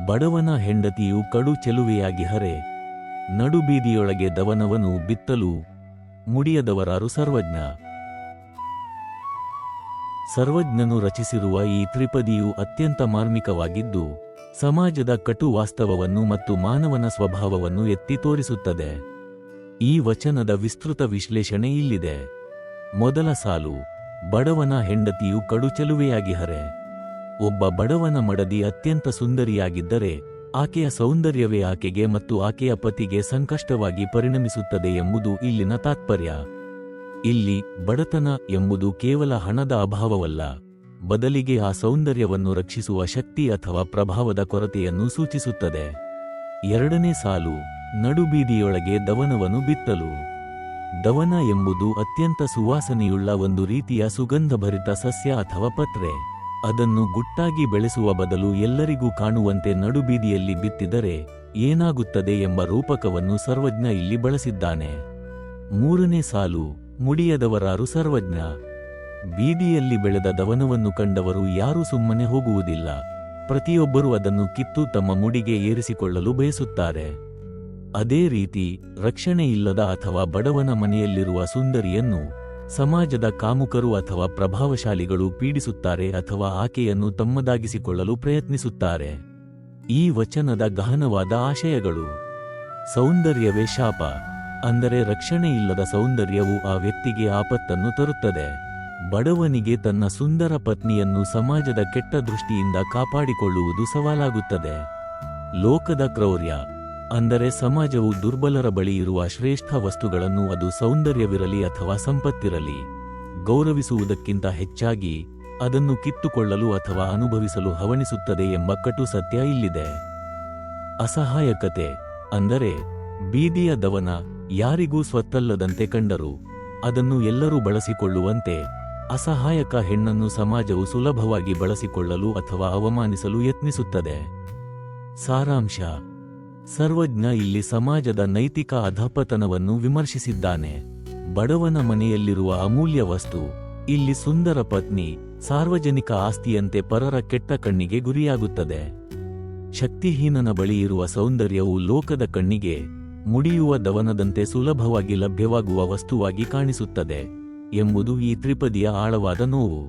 ಬಡವನ ಹೆಂಡತಿಯು ಕಡು ಚೆಲುವೆಯಾಗಿ ಹರೆ. ನಡುಬೀದಿಯೊಳಗೆ ದವನವನು ಬಿತ್ತಲು. ಮುಡಿಯದವರಾರು ಸರ್ವಜ್ಞ. ಸರ್ವಜ್ಞನು ರಚಿಸಿರುವ ಈ ತ್ರಿಪದಿಯು ಅತ್ಯಂತ ಮಾರ್ಮಿಕವಾಗಿದ್ದು, ಸಮಾಜದ ಕಟು ವಾಸ್ತವವನ್ನು ಮತ್ತು ಮಾನವನ ಸ್ವಭಾವವನ್ನು ಎತ್ತಿ ತೋರಿಸುತ್ತದೆ. ಈ ವಚನದ ವಿಸ್ತೃತ ವಿಶ್ಲೇಷಣೆ ಇಲ್ಲಿದೆ. ಮೊದಲ ಸಾಲು: ಬಡವನ ಹೆಂಡತಿಯು ಕಡು ಚೆಲುವೆಯಾಗಿ ಹರೆ. ಒಬ್ಬ ಬಡವನ ಮಡದಿ ಅತ್ಯಂತ ಸುಂದರಿಯಾಗಿದ್ದರೆ, ಆಕೆಯ ಸೌಂದರ್ಯವೇ ಆಕೆಗೆ ಮತ್ತು ಆಕೆಯ ಪತಿಗೆ ಸಂಕಷ್ಟವಾಗಿ ಪರಿಣಮಿಸುತ್ತದೆ ಎಂಬುದು ಇಲ್ಲಿನ ತಾತ್ಪರ್ಯ. ಇಲ್ಲಿ ಬಡತನ ಎಂಬುದು ಕೇವಲ ಹಣದ ಅಭಾವವಲ್ಲ, ಬದಲಿಗೆ ಆ ಸೌಂದರ್ಯವನ್ನು ರಕ್ಷಿಸುವ ಶಕ್ತಿ ಅಥವಾ ಪ್ರಭಾವದ ಕೊರತೆಯನ್ನು ಸೂಚಿಸುತ್ತದೆ. ಎರಡನೇ ಸಾಲು: ನಡುಬೀದಿಯೊಳಗೆ ದವನವನ್ನು ಬಿತ್ತಲು. ದವನ ಎಂಬುದು ಅತ್ಯಂತ ಸುವಾಸನೆಯುಳ್ಳ ಒಂದು ರೀತಿಯ ಸುಗಂಧಭರಿತ ಸಸ್ಯ ಅಥವಾ ಪತ್ರೆ. ಅದನ್ನು ಗುಟ್ಟಾಗಿ ಬೆಳೆಸುವ ಬದಲು ಎಲ್ಲರಿಗೂ ಕಾಣುವಂತೆ ನಡುಬೀದಿಯಲ್ಲಿ ಬಿತ್ತಿದರೆ ಏನಾಗುತ್ತದೆ ಎಂಬ ರೂಪಕವನ್ನು ಸರ್ವಜ್ಞ ಇಲ್ಲಿ ಬಳಸಿದ್ದಾನೆ. ಮೂರನೇ ಸಾಲು: ಮುಡಿಯದವರಾರು ಸರ್ವಜ್ಞ. ಬೀದಿಯಲ್ಲಿ ಬೆಳೆದ ದವನವನ್ನು ಕಂಡವರು ಯಾರೂ ಸುಮ್ಮನೆ ಹೋಗುವುದಿಲ್ಲ. ಪ್ರತಿಯೊಬ್ಬರೂ ಅದನ್ನು ಕಿತ್ತು ತಮ್ಮ ಮುಡಿಗೆ ಏರಿಸಿಕೊಳ್ಳಲು ಬಯಸುತ್ತಾರೆ. ಅದೇ ರೀತಿ ರಕ್ಷಣೆಯಿಲ್ಲದ ಅಥವಾ ಬಡವನ ಮನೆಯಲ್ಲಿರುವ ಸುಂದರಿಯನ್ನು ಸಮಾಜದ ಕಾಮುಕರು ಅಥವಾ ಪ್ರಭಾವಶಾಲಿಗಳು ಪೀಡಿಸುತ್ತಾರೆ ಅಥವಾ ಆಕೆಯನ್ನು ತಮ್ಮದಾಗಿಸಿಕೊಳ್ಳಲು ಪ್ರಯತ್ನಿಸುತ್ತಾರೆ. ಈ ವಚನದ ಗಹನವಾದ ಆಶಯಗಳು: ಸೌಂದರ್ಯವೇ ಶಾಪ, ಅಂದರೆ ರಕ್ಷಣೆಯಿಲ್ಲದ ಸೌಂದರ್ಯವು ಆ ವ್ಯಕ್ತಿಗೆ ಆಪತ್ತನ್ನು ತರುತ್ತದೆ. ಬಡವನಿಗೆ ತನ್ನ ಸುಂದರ ಪತ್ನಿಯನ್ನು ಸಮಾಜದ ಕೆಟ್ಟ ದೃಷ್ಟಿಯಿಂದ ಕಾಪಾಡಿಕೊಳ್ಳುವುದು ಸವಾಲಾಗುತ್ತದೆ. ಲೋಕದ ಕ್ರೌರ್ಯ, ಅಂದರೆ ಸಮಾಜವು ದುರ್ಬಲರ ಬಳಿ ಇರುವ ಶ್ರೇಷ್ಠ ವಸ್ತುಗಳನ್ನು, ಅದು ಸೌಂದರ್ಯವಿರಲಿ ಅಥವಾ ಸಂಪತ್ತಿರಲಿ, ಗೌರವಿಸುವುದಕ್ಕಿಂತ ಹೆಚ್ಚಾಗಿ ಅದನ್ನು ಕಿತ್ತುಕೊಳ್ಳಲು ಅಥವಾ ಅನುಭವಿಸಲು ಹವಣಿಸುತ್ತದೆ ಎಂಬ ಕಟು ಸತ್ಯ ಇಲ್ಲಿದೆ. ಅಸಹಾಯಕತೆ, ಅಂದರೆ ಬೀದಿಯ ದವನ ಯಾರಿಗೂ ಸ್ವತ್ತಲ್ಲದಂತೆ ಕಂಡರೂ ಅದನ್ನು ಎಲ್ಲರೂ ಬಳಸಿಕೊಳ್ಳುವಂತೆ, ಅಸಹಾಯಕ ಹೆಣ್ಣನ್ನು ಸಮಾಜವು ಸುಲಭವಾಗಿ ಬಳಸಿಕೊಳ್ಳಲು ಅಥವಾ ಅವಮಾನಿಸಲು ಯತ್ನಿಸುತ್ತದೆ. ಸಾರಾಂಶ: ಸರ್ವಜ್ಞ ಇಲ್ಲಿ ಸಮಾಜದ ನೈತಿಕ ಅಧಃಪತನವನ್ನು ವಿಮರ್ಶಿಸಿದ್ದಾನೆ. ಬಡವನ ಮನೆಯಲ್ಲಿರುವ ಅಮೂಲ್ಯ ವಸ್ತು, ಇಲ್ಲಿ ಸುಂದರ ಪತ್ನಿ, ಸಾರ್ವಜನಿಕ ಆಸ್ತಿಯಂತೆ ಪರರ ಕೆಟ್ಟ ಕಣ್ಣಿಗೆ ಗುರಿಯಾಗುತ್ತದೆ. ಶಕ್ತಿಹೀನನ ಬಳಿ ಇರುವ ಸೌಂದರ್ಯವು ಲೋಕದ ಕಣ್ಣಿಗೆ ಮುಡಿಯುವ ದವನದಂತೆ ಸುಲಭವಾಗಿ ಲಭ್ಯವಾಗುವ ವಸ್ತುವಾಗಿ ಕಾಣಿಸುತ್ತದೆ ಎಂಬುದು ಈ ತ್ರಿಪದಿಯ ಆಳವಾದ ನೋವು.